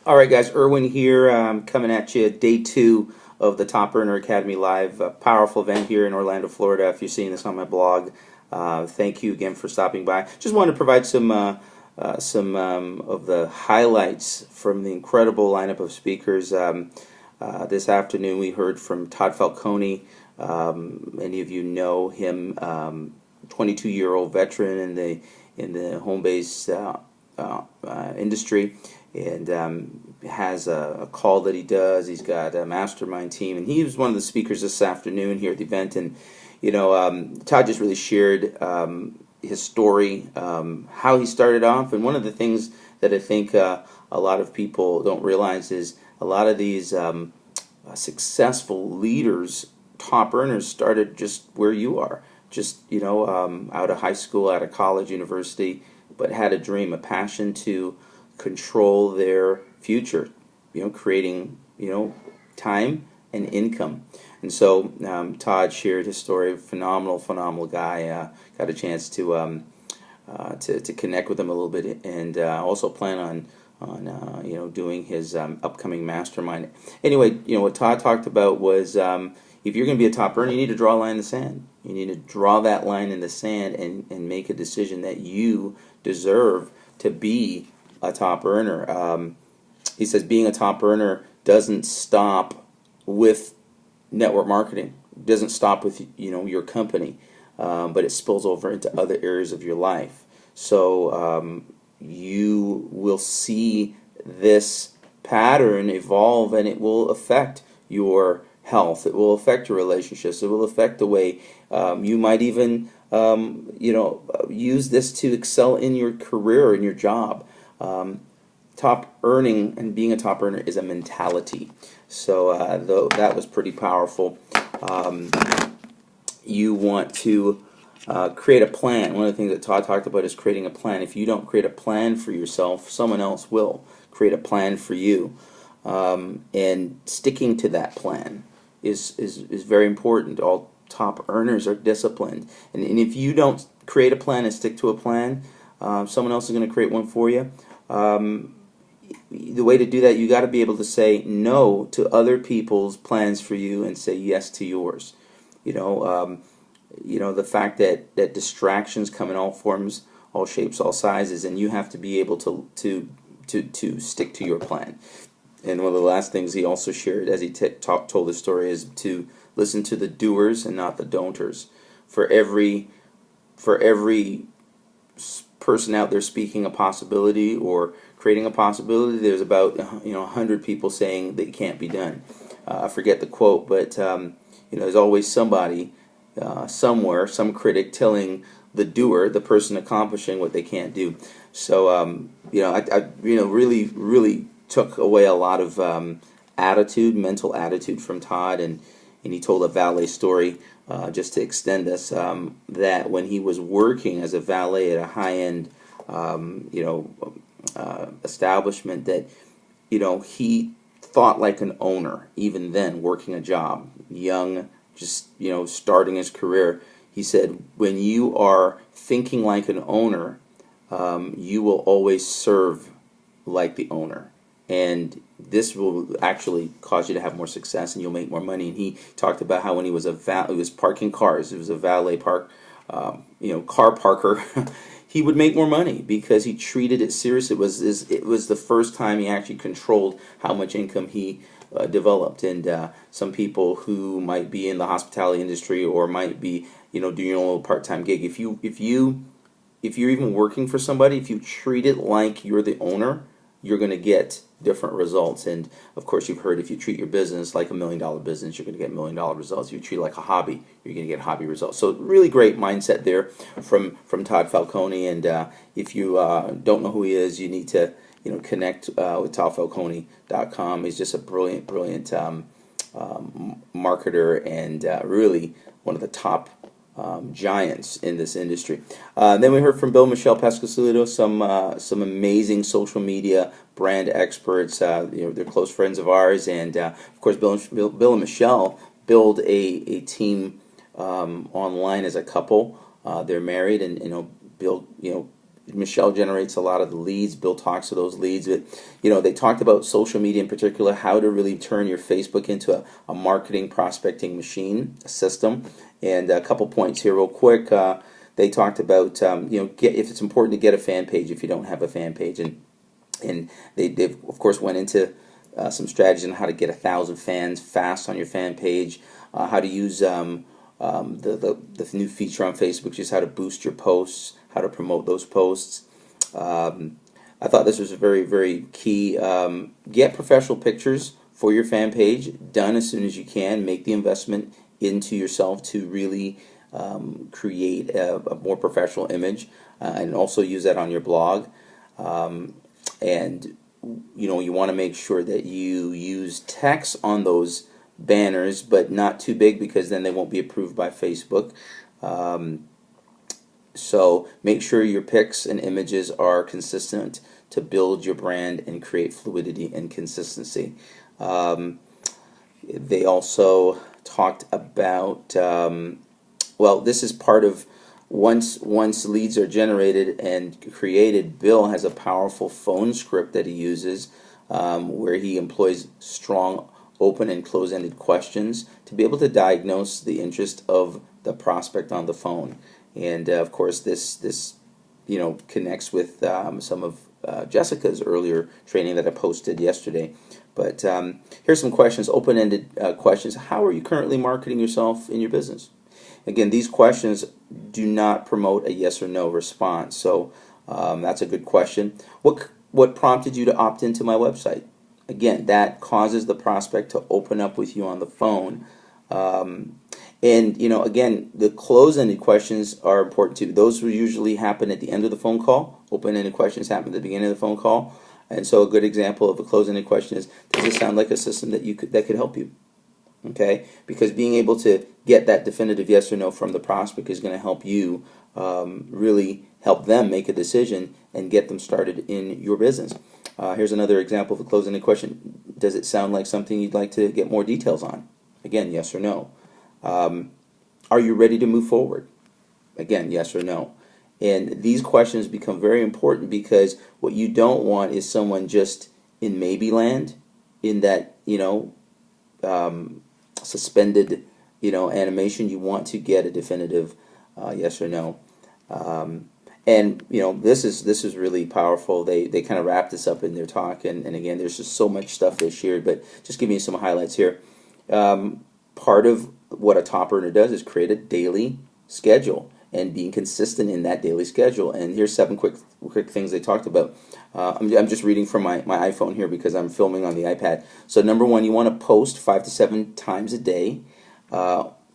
All right, guys, Irwin here, coming at you, day 2 of the Top Earner Academy Live. A powerful event here in Orlando, Florida. If you're seeing this on my blog, thank you again for stopping by. Just wanted to provide some of the highlights from the incredible lineup of speakers. This afternoon, we heard from Todd Falcone. Many of you know him, 22-year-old veteran in the home-based industry, and has a call that he does. He's got a mastermind team, and he was one of the speakers this afternoon here at the event. And Todd just really shared his story, how he started off, and one of the things that I think a lot of people don't realize is a lot of these successful leaders, top earners, started just where you are, just out of high school, out of college, university, but had a dream, a passion to control their future, creating, time and income. And so Todd shared his story. Phenomenal guy. Got a chance to connect with him a little bit, and also plan on doing his upcoming mastermind. Anyway, what Todd talked about was if you're going to be a top earner, you need to draw a line in the sand. You need to draw that line in the sand and make a decision that you deserve to be a top earner. He says being a top earner doesn't stop with network marketing. It doesn't stop with your company, but it spills over into other areas of your life. So you will see this pattern evolve, and it will affect your health. It will affect your relationships. It will affect the way you might even use this to excel in your career, in your job. Top earning and being a top earner is a mentality. So that was pretty powerful. You want to create a plan. One of the things that Todd talked about is creating a plan. If you don't create a plan for yourself, someone else will create a plan for you. And sticking to that plan is very important. All top earners are disciplined. And if you don't create a plan and stick to a plan, someone else is going to create one for you. The way to do that, you got to be able to say no to other people's plans for you and say yes to yours. The fact that distractions come in all forms, all shapes, all sizes, and you have to be able to stick to your plan. And one of the last things he also shared as he told his story is to listen to the doers and not the don'ters. For every person out there speaking a possibility or creating a possibility, there's about 100 people saying that it can't be done. I forget the quote, but there's always somebody somewhere, some critic telling the doer, the person accomplishing what they can't do. So I really took away a lot of mental attitude from Todd, and he told a valet story just to extend this, that when he was working as a valet at a high-end establishment, that he thought like an owner even then, working a job, young, just starting his career. He said, when you are thinking like an owner, you will always serve like the owner, and this will actually cause you to have more success, and you'll make more money. And he talked about how when he was he was parking cars, it was a valet car parker. He would make more money because he treated it serious. It was the first time he actually controlled how much income he developed. And some people who might be in the hospitality industry or might be doing a little part-time gig, if you're even working for somebody, if you treat it like you're the owner, you're going to get different results. And of course, you've heard if you treat your business like $1 million business, you're going to get $1 million results. If you treat it like a hobby, you're going to get hobby results. So really great mindset there from Todd Falcone. And if you don't know who he is, you need to connect with toddfalcone.com. He's just a brilliant marketer, and really one of the top giants in this industry. Then we heard from Bill and Michelle Pascasilido, some amazing social media brand experts. They're close friends of ours, and of course, Bill and Michelle build a team online as a couple. They're married, and Bill Michelle generates a lot of the leads. Bill talks to those leads. But, they talked about social media in particular, how to really turn your Facebook into a marketing prospecting machine, a system. And a couple points here real quick. They talked about, if it's important to get a fan page if you don't have a fan page. And they of course went into some strategies on how to get 1,000 fans fast on your fan page, how to use the new feature on Facebook, which is how to boost your posts, how to promote those posts. I thought this was a very, very key. Get professional pictures for your fan page done as soon as you can. Make the investment into yourself to really create a more professional image, and also use that on your blog. And you want to make sure that you use text on those banners, but not too big, because then they won't be approved by Facebook. So make sure your pics and images are consistent to build your brand and create fluidity and consistency. They also talked about, this is part of, once leads are generated and created, Bill has a powerful phone script that he uses, where he employs strong open and close-ended questions to be able to diagnose the interest of the prospect on the phone. And of course, this connects with some of Jessica's earlier training that I posted yesterday. But here's some questions, open-ended questions. How are you currently marketing yourself in your business? Again, these questions do not promote a yes or no response. So that's a good question. What prompted you to opt into my website? Again, that causes the prospect to open up with you on the phone. And again, the close-ended questions are important too. Those will usually happen at the end of the phone call. Open-ended questions happen at the beginning of the phone call. And so a good example of a close-ended question is, does it sound like a system that could help you? Okay, because being able to get that definitive yes or no from the prospect is going to help you really help them make a decision and get them started in your business. Here's another example of a close-ended question. Does it sound like something you'd like to get more details on? Again, yes or no. Are you ready to move forward? Again, yes or no. And these questions become very important, because what you don't want is someone just in maybe land, in that suspended animation. You want to get a definitive yes or no. And this is really powerful. They kind of wrap this up in their talk, and again, there's just so much stuff they shared, but just giving you some highlights here. Part of what a top earner does is create a daily schedule and being consistent in that daily schedule. And here's 7 quick things they talked about. I'm just reading from my iPhone here because I'm filming on the iPad. So number 1, you want to post 5 to 7 times a day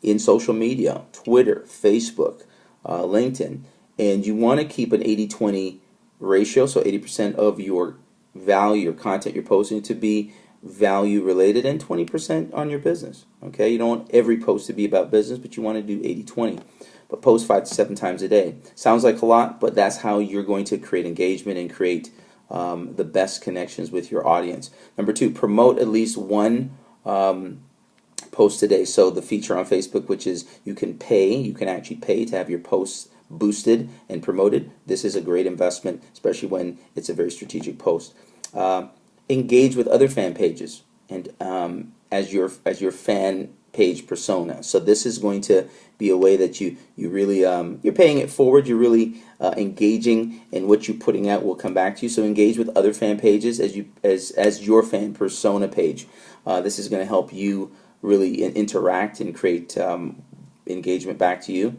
in social media, Twitter, Facebook, LinkedIn. And you want to keep an 80-20 ratio, so 80% of your value, your content you're posting, to be value related, and 20% on your business. Okay, you don't want every post to be about business, but you want to do 80-20. But post 5 to 7 times a day. Sounds like a lot, but that's how you're going to create engagement and create the best connections with your audience. Number 2, promote at least one post a day. So the feature on Facebook, which is you can actually pay to have your posts boosted and promoted. This is a great investment, especially when it's a very strategic post. Engage with other fan pages and as your fan page persona. So this is going to be a way that you really you're paying it forward. You're really engaging, and what you're putting out will come back to you. So engage with other fan pages as your fan persona page. This is going to help you really interact and create engagement back to you.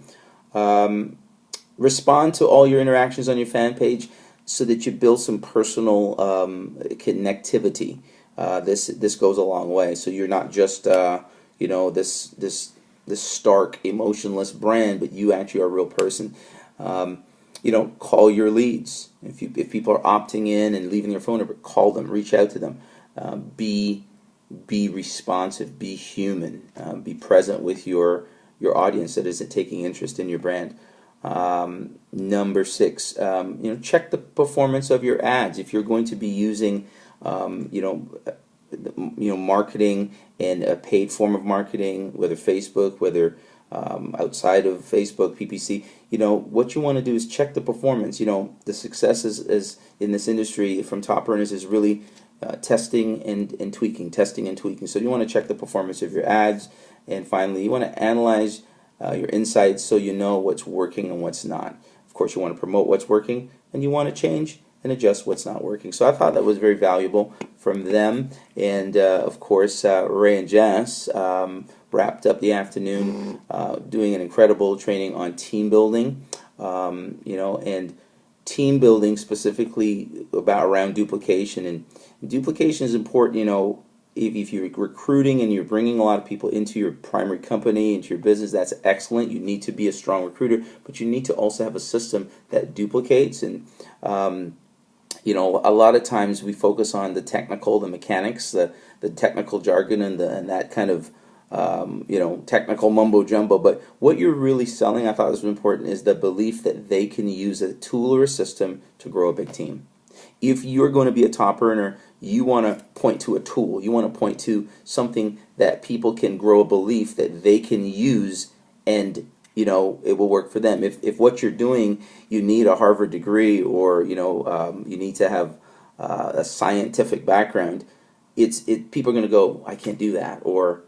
Respond to all your interactions on your fan page so that you build some personal connectivity. This goes a long way. So you're not just this stark, emotionless brand, but you actually are a real person. Call your leads. If people are opting in and leaving their phone number, call them, reach out to them. Be responsive, be human, be present with your audience that isn't taking interest in your brand. Number 6, check the performance of your ads. If you're going to be using, marketing and a paid form of marketing, whether Facebook, whether outside of Facebook, PPC. What you want to do is check the performance. The success is in this industry from top earners is really testing and tweaking, testing and tweaking. So you want to check the performance of your ads, and finally, you want to analyze your insights so you know what's working and what's not. Of course, you want to promote what's working, and you want to change and adjust what's not working. So I thought that was very valuable from them. And of course, Ray and Jess wrapped up the afternoon doing an incredible training on team building, and team building specifically around duplication. And duplication is important. If you're recruiting and you're bringing a lot of people into your primary company, into your business, that's excellent. You need to be a strong recruiter, but you need to also have a system that duplicates. And a lot of times we focus on the technical, the mechanics, the technical jargon, and that kind of technical mumbo jumbo. But what you're really selling, I thought was important, is the belief that they can use a tool or a system to grow a big team. If you're going to be a top earner, you want to point to a tool. You want to point to something that people can grow a belief that they can use, and it will work for them. If what you're doing, you need a Harvard degree, or you need to have a scientific background, people are going to go, I can't do that, or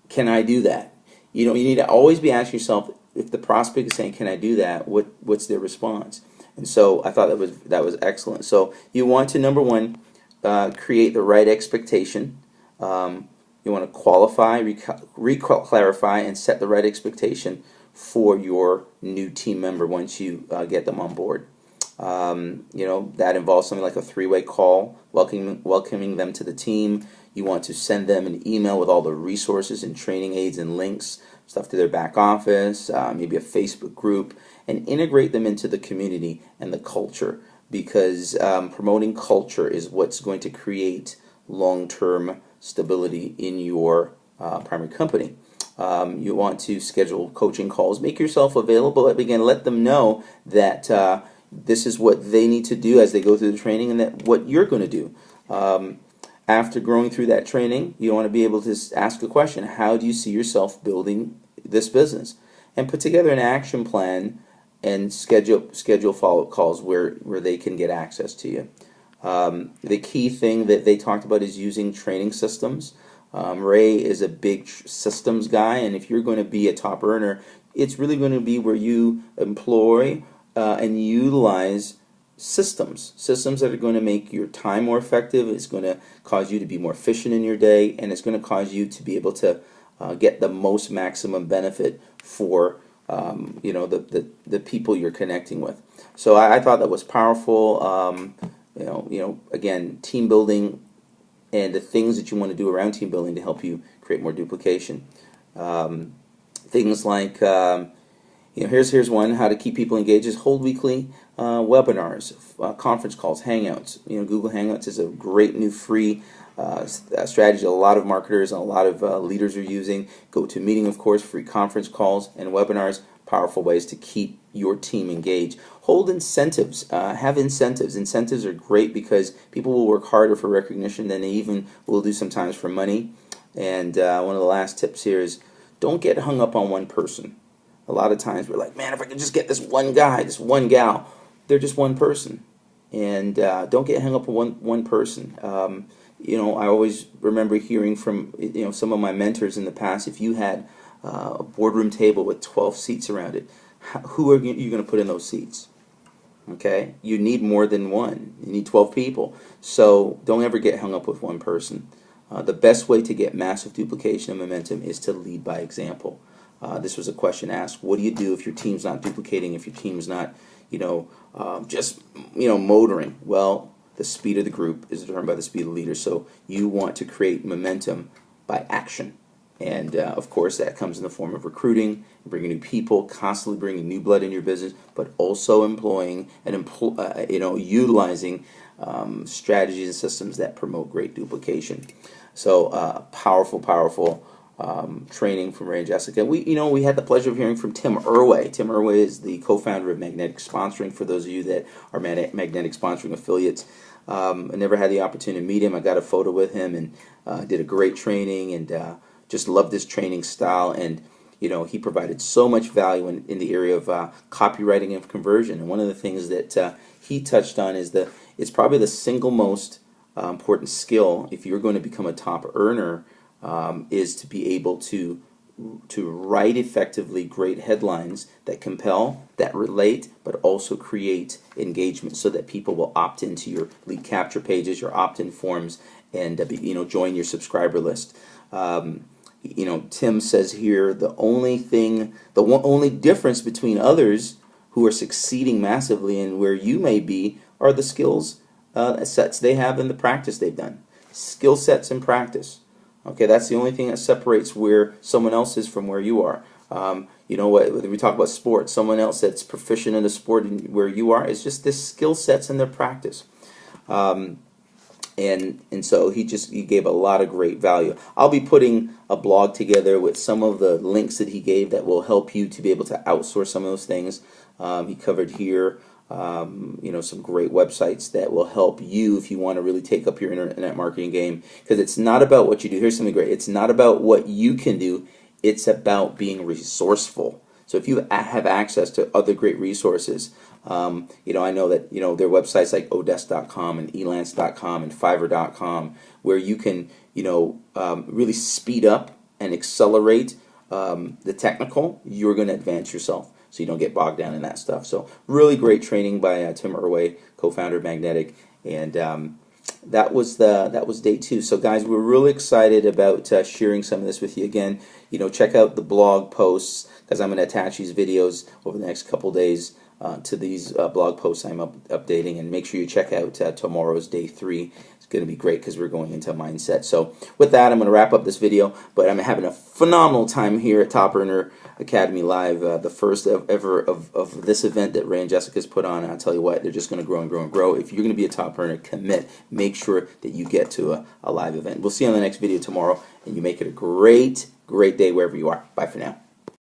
can I do that? You need to always be asking yourself, if the prospect is saying, can I do that, what's their response? And so I thought that was excellent. So you want to, number one, create the right expectation. You want to qualify, clarify, and set the right expectation for your new team member once you get them on board. That involves something like a three-way call, welcoming them to the team. You want to send them an email with all the resources and training aids and links, stuff to their back office, maybe a Facebook group, and integrate them into the community and the culture, because promoting culture is what's going to create long-term stability in your primary company. You want to schedule coaching calls. Make yourself available. Again, let them know that this is what they need to do as they go through the training, and that what you're going to do. After going through that training, you want to be able to ask a question. How do you see yourself building this business? And put together an action plan and schedule follow-up calls where they can get access to you. The key thing that they talked about is using training systems. Ray is a big systems guy, and if you're going to be a top earner, it's really going to be where you employ and utilize systems that are going to make your time more effective. It's going to cause you to be more efficient in your day, and it's going to cause you to be able to get the most maximum benefit for the people you're connecting with. So I thought that was powerful. Again, team building and the things that you want to do around team building to help you create more duplication. Things like here's one: how to keep people engaged is hold weekly webinars, conference calls, Hangouts. Google Hangouts is a great new free strategy a lot of marketers and a lot of leaders are using. GoToMeeting, of course, free conference calls and webinars, powerful ways to keep your team engaged. Hold incentives. Have incentives. Incentives are great because people will work harder for recognition than they even will do sometimes for money. And one of the last tips here is don't get hung up on one person. A lot of times we're like, man, if I could just get this one guy, this one gal, they're just one person. And don't get hung up on one person. I always remember hearing from some of my mentors in the past, if you had a boardroom table with 12 seats around it, who are you going to put in those seats? Okay? You need more than one. You need 12 people. So don't ever get hung up with one person. The best way to get massive duplication and momentum is to lead by example. This was a question asked: what do you do if your team's not duplicating, if your team's not just motoring? Well, the speed of the group is determined by the speed of the leader. So you want to create momentum by action. And of course, that comes in the form of recruiting, bringing new people, constantly bringing new blood in your business, but also employing and utilizing strategies and systems that promote great duplication. So powerful training from Ray and Jessica. We had the pleasure of hearing from Tim Irway. Tim Irway is the co-founder of Magnetic Sponsoring. For those of you that are Magnetic Sponsoring affiliates, I never had the opportunity to meet him. I got a photo with him and did a great training, and just loved this training style. And he provided so much value in the area of copywriting and conversion. And one of the things that he touched on is it's probably the single most important skill if you're going to become a top earner, is to be able to write effectively great headlines that compel, that relate, but also create engagement so that people will opt into your lead capture pages, your opt-in forms, and join your subscriber list. Tim says here the only difference between others who are succeeding massively and where you may be are the skills sets they have and the practice they've done. Skill sets and practice. Okay, that's the only thing that separates where someone else is from where you are. Whether we talk about sports, someone else that's proficient in the sport and where you are, it's just the skill sets and their practice. And so he gave a lot of great value. I'll be putting a blog together with some of the links that he gave that will help you to be able to outsource some of those things. He covered here some great websites that will help you if you want to really take up your internet marketing game, because it's not about what you do. Here's something great. It's not about what you can do. It's about being resourceful. So if you have access to other great resources, I know that there are websites like Odesk.com and Elance.com and Fiverr.com where you can really speed up and accelerate the technical. You're going to advance yourself, so you don't get bogged down in that stuff. So really great training by Tim Irway, co-founder of Magnetic, and that was day 2. So guys, we're really excited about sharing some of this with you. Again, check out the blog posts, because I'm going to attach these videos over the next couple days to these blog posts I'm updating, and make sure you check out tomorrow's day 3. It's going to be great because we're going into mindset. So with that, I'm going to wrap up this video, but I'm having a phenomenal time here at Top Earner Academy Live, the first ever of this event that Ray and Jessica's put on. And I'll tell you what, they're just going to grow and grow and grow. If you're going to be a top earner, commit. Make sure that you get to a live event. We'll see you on the next video tomorrow, and you make it a great day wherever you are. Bye for now.